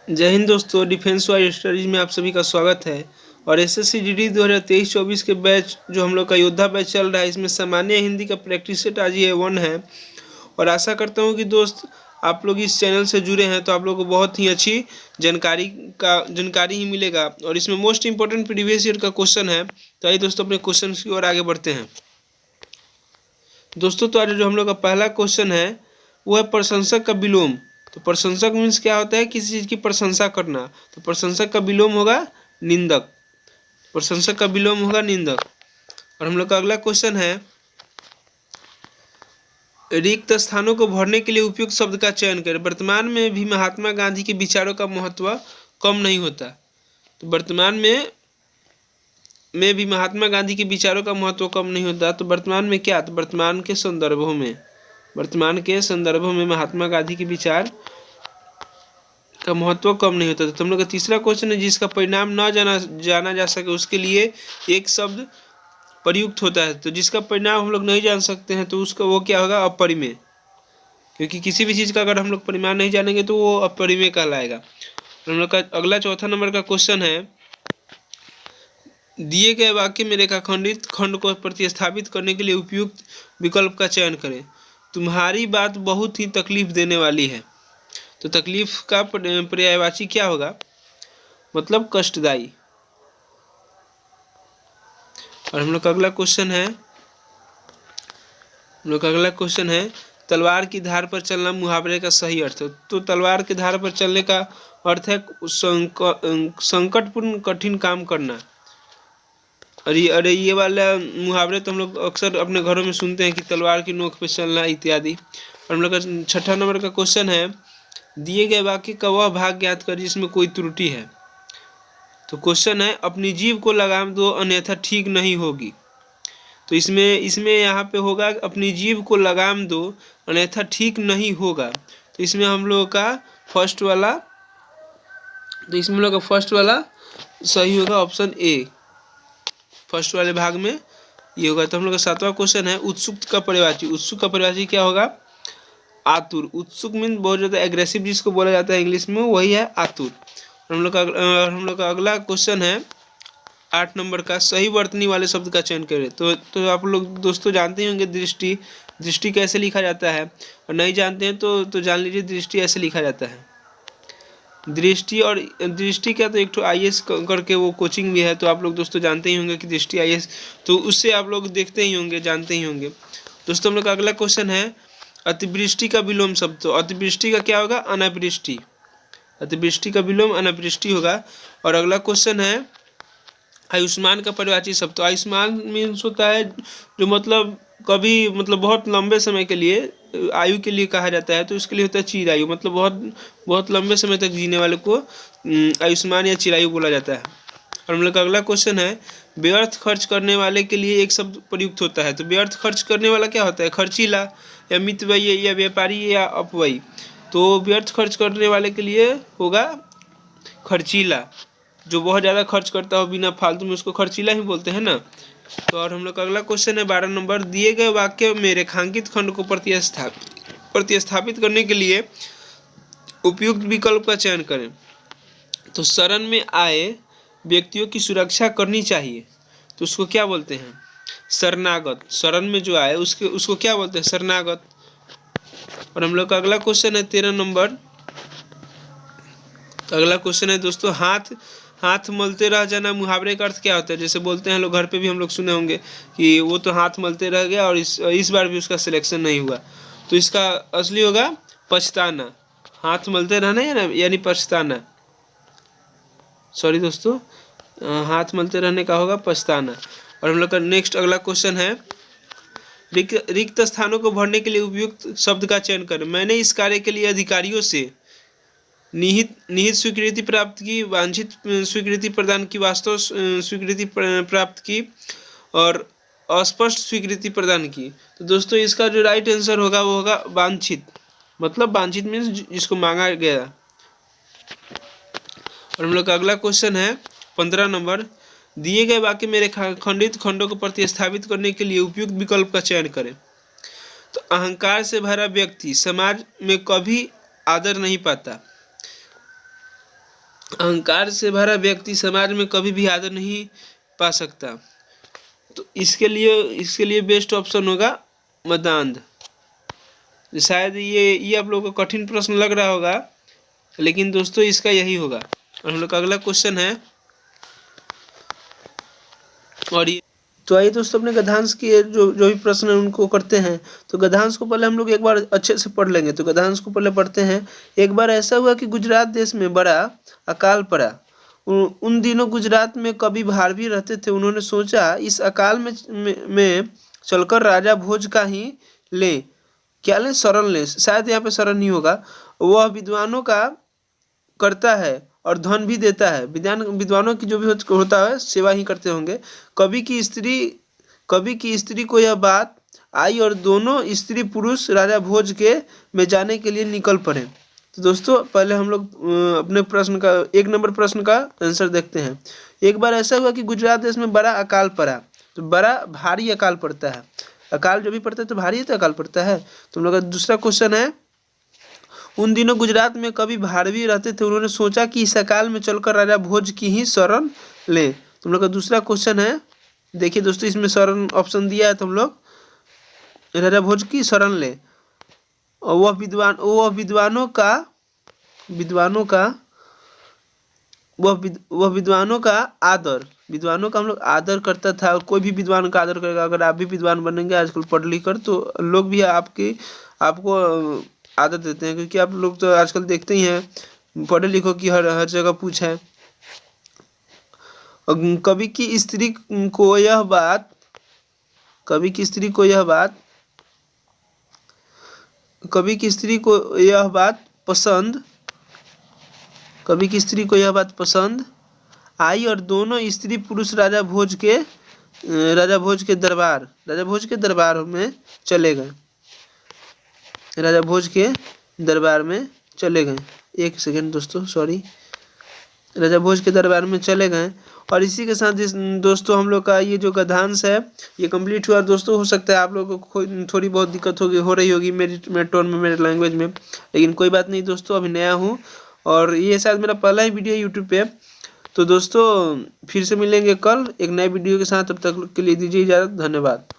जय हिंद दोस्तों, defence wise studies में आप सभी का स्वागत है। और एसएससी जीडी 2023-24 के बैच जो हम लोग का योद्धा बैच चल रहा है, इसमें सामान्य हिंदी का प्रैक्टिस सेट आज ये 1 है। और आशा करता हूँ कि दोस्त आप लोग इस चैनल से जुड़े हैं तो आप लोगों को बहुत ही अच्छी जानकारी ही मिलेगा। और इसमें मोस्ट इंपॉर्टेंट प्रीवियस ईयर का क्वेश्चन है। तो आइए दोस्तों अपने क्वेश्चन की ओर आगे बढ़ते हैं। दोस्तों तो आज जो हम लोग का पहला क्वेश्चन है वो है प्रशंसक का विलोम। तो प्रशंसक मीन्स क्या होता है? किसी चीज़ की प्रशंसा करना। तो प्रशंसक का विलोम होगा निंदक। प्रशंसक का विलोम होगा निंदक। और हम लोग का अगला क्वेश्चन है, रिक्त स्थानों को भरने के लिए उपयुक्त शब्द का चयन करें। वर्तमान में भी महात्मा गांधी के विचारों का महत्व कम नहीं होता। तो वर्तमान में भी महात्मा गांधी के विचारों का महत्व कम नहीं होता। तो वर्तमान में क्या? तो वर्तमान के संदर्भों में महात्मा गांधी के विचार का महत्व कम नहीं होता। तो हम लोग का तीसरा क्वेश्चन है, जिसका परिणाम न जाना जा सके उसके लिए एक शब्द प्रयुक्त होता है। तो जिसका परिणाम हम लोग नहीं जान सकते हैं तो उसका वो क्या होगा? अपरिमेय। क्योंकि किसी भी चीज़ का अगर हम लोग परिमाण नहीं जानेंगे तो वो अपरिमेय कहलाएगा। हम लोग का अगला चौथा नंबर का क्वेश्चन है, दिए गए वाक्य में रेखाखंडित खंड को प्रतिस्थापित करने के लिए उपयुक्त विकल्प का चयन करें। तुम्हारी बात बहुत ही तकलीफ देने वाली है। तो तकलीफ का पर्यायवाची क्या होगा? मतलब कष्टदायी। और हम लोग का अगला क्वेश्चन है, तलवार की धार पर चलना मुहावरे का सही अर्थ। तो तलवार की धार पर चलने का अर्थ है संकटपूर्ण कठिन काम करना। अरे ये वाला मुहावरे तो हम लोग अक्सर अपने घरों में सुनते हैं कि तलवार की नोक पे चलना इत्यादि। और हम लोग का छठा नंबर का क्वेश्चन है, दिए गए वाक्य का वह भाग ज्ञात कर जिसमें कोई त्रुटि है। तो क्वेश्चन है, अपनी जीभ को लगाम दो अन्यथा ठीक नहीं होगी। तो इसमें यहाँ पे होगा अपनी जीभ को लगाम दो अन्यथा ठीक नहीं होगा। तो इसमें हम लोगों का फर्स्ट वाला सही होगा, ऑप्शन ए। फर्स्ट वाले भाग में ये होगा। तो हम लोग का सातवां क्वेश्चन है, उत्सुक का पर्यायवाची। उत्सुक का पर्यायवाची क्या होगा? आतुर। उत्सुक मीन बहुत ज़्यादा एग्रेसिव जिसको बोला जाता है इंग्लिश में, वही है आतुर। हम लोग का अगला क्वेश्चन है 8 नंबर का, सही वर्तनी वाले शब्द का चयन करें। तो आप लोग दोस्तों जानते ही होंगे दृष्टि कैसे लिखा जाता है। और नहीं जानते हैं तो जान लीजिए, दृष्टि ऐसे लिखा जाता है। दृष्टि का तो एक तो IAS करके वो कोचिंग भी है, तो आप लोग दोस्तों जानते ही होंगे कि दृष्टि IAS, तो उससे आप लोग देखते ही होंगे, जानते ही होंगे। दोस्तों हम लोग का अगला क्वेश्चन है, अतिवृष्टि का विलोम शब्द। तो अतिवृष्टि का क्या होगा? अनावृष्टि। अतिवृष्टि का विलोम अनावृष्टि होगा। और अगला क्वेश्चन है, आयुष्मान का पर्यायवाची शब्द। तो आयुष्मान मीन्स होता है जो मतलब कभी बहुत लंबे समय के लिए आयु के लिए कहा जाता है। तो इसके लिए होता है चिरायु, मतलब बहुत लंबे समय तक जीने वाले को आयुष्मान या चिरायु बोला जाता है। और हम लोग का अगला क्वेश्चन है, व्यर्थ खर्च करने वाले के लिए एक शब्द प्रयुक्त होता है। तो व्यर्थ खर्च करने वाला क्या होता है? खर्चीला या मितव्ययी या व्यापारी या अपव्ययी। तो व्यर्थ खर्च करने वाले के लिए होगा खर्चीला। जो बहुत ज़्यादा खर्च करता हो बिना फालतू में, उसको खर्चीला ही बोलते हैं ना। तो और हम लोग का अगला क्वेश्चन है 12 नंबर, दिए गए वाक्य में रेखांकित खंड को प्रतिस्थापित करने के लिए उपयुक्त विकल्प का चयन करें। तो शरण में आए व्यक्तियों की सुरक्षा करनी चाहिए। तो उसको क्या बोलते हैं? शरणागत। शरण में जो आए उसको क्या बोलते हैं? शरणागत। और हम लोग का अगला क्वेश्चन है 13 नंबर। अगला क्वेश्चन है दोस्तों, हाथ मलते रह जाना मुहावरे का अर्थ क्या होता है? जैसे बोलते हैं लोग, घर पे भी हम लोग सुने होंगे कि वो तो हाथ मलते रह गया और इस बार भी उसका सिलेक्शन नहीं हुआ। तो इसका असली होगा पछताना। हाथ मलते रहना यानी पछताना। सॉरी दोस्तों, हाथ मलते रहने का होगा पछताना। और हम लोग का नेक्स्ट अगला क्वेश्चन है, रिक्त स्थानों को भरने के लिए उपयुक्त शब्द का चयन करें। मैंने इस कार्य के लिए अधिकारियों से निहित स्वीकृति प्राप्त की, वांछित स्वीकृति प्रदान की, वास्तव स्वीकृति प्राप्त की और अस्पष्ट स्वीकृति प्रदान की। तो दोस्तों इसका जो राइट आंसर होगा वो होगा वांछित। मतलब वांछित मीन्स जिसको मांगा गया। और हम लोग का अगला क्वेश्चन है 15 नंबर, दिए गए वाक्य में रेखाखंडित खंडों को प्रतिस्थापित करने के लिए उपयुक्त विकल्प का चयन करें। तो अहंकार से भरा व्यक्ति समाज में कभी आदर नहीं पाता। अहंकार से भरा व्यक्ति समाज में कभी भी आदर नहीं पा सकता। तो इसके लिए बेस्ट ऑप्शन होगा मदांध। शायद ये आप लोगों को कठिन प्रश्न लग रहा होगा, लेकिन दोस्तों इसका यही होगा। और हम लोग का अगला क्वेश्चन है, और ये तो आइए दोस्तों अपने गद्यांश की जो भी प्रश्न है उनको करते हैं। तो गद्यांश को पहले हम लोग एक बार अच्छे से पढ़ लेंगे। तो गद्यांश को पहले पढ़ते हैं। एक बार ऐसा हुआ कि गुजरात देश में बड़ा अकाल पड़ा। उन दिनों गुजरात में कवि भारवी रहते थे। उन्होंने सोचा इस अकाल में चलकर राजा भोज का ही लें। क्या लें? शरण लें। शायद यहाँ पे शरण नहीं होगा। वह विद्वानों का करता है और धन भी देता है। विद्वानों की जो भी होता है सेवा ही करते होंगे। कवि की स्त्री को यह बात आई और दोनों स्त्री पुरुष राजा भोज के में जाने के लिए निकल पड़े। तो दोस्तों पहले हम लोग अपने प्रश्न का 1 नंबर प्रश्न का आंसर देखते हैं। एक बार ऐसा हुआ कि गुजरात देश में बड़ा अकाल पड़ा। तो बड़ा भारी अकाल पड़ता है। अकाल जो भी पड़ता है तो भारी तो अकाल पड़ता है। तो हम लोग का दूसरा क्वेश्चन है, उन दिनों गुजरात में कवि भारवी रहते थे। उन्होंने सोचा कि इस अकाल में चलकर राजा भोज की ही शरण लें। तुम लोग का दूसरा क्वेश्चन है, देखिए दोस्तों इसमें शरण ऑप्शन दिया है। तुम लोग राजा भोज की शरण लें। और वह विद्वानों का आदर, विद्वानों का हम लोग आदर करता था। और कोई भी विद्वान का आदर करेगा। अगर आप भी विद्वान बनेंगे आजकल पढ़ लिख कर, तो लोग भी आपको आदत देते हैं, क्योंकि आप लोग तो आजकल देखते ही हैं पढ़े लिखो की हर जगह पूछ है। कवि की स्त्री को यह बात पसंद आई और दोनों स्त्री पुरुष राजा भोज के दरबार में चले गए। एक सेकेंड दोस्तों, सॉरी, राजा भोज के दरबार में चले गए। और इसी के साथ दोस्तों हम लोग का ये जो गद्यांश है ये कंप्लीट हुआ। दोस्तों हो सकता है आप लोगों को थोड़ी बहुत दिक्कत हो रही होगी मेरे टोन में, मेरे लैंग्वेज में, लेकिन कोई बात नहीं दोस्तों, अभी नया हूँ और ये शायद मेरा पहला ही वीडियो यूट्यूब पे। तो दोस्तों फिर से मिलेंगे कल एक नए वीडियो के साथ। तब तक के लिए दीजिए इजाज़त। धन्यवाद।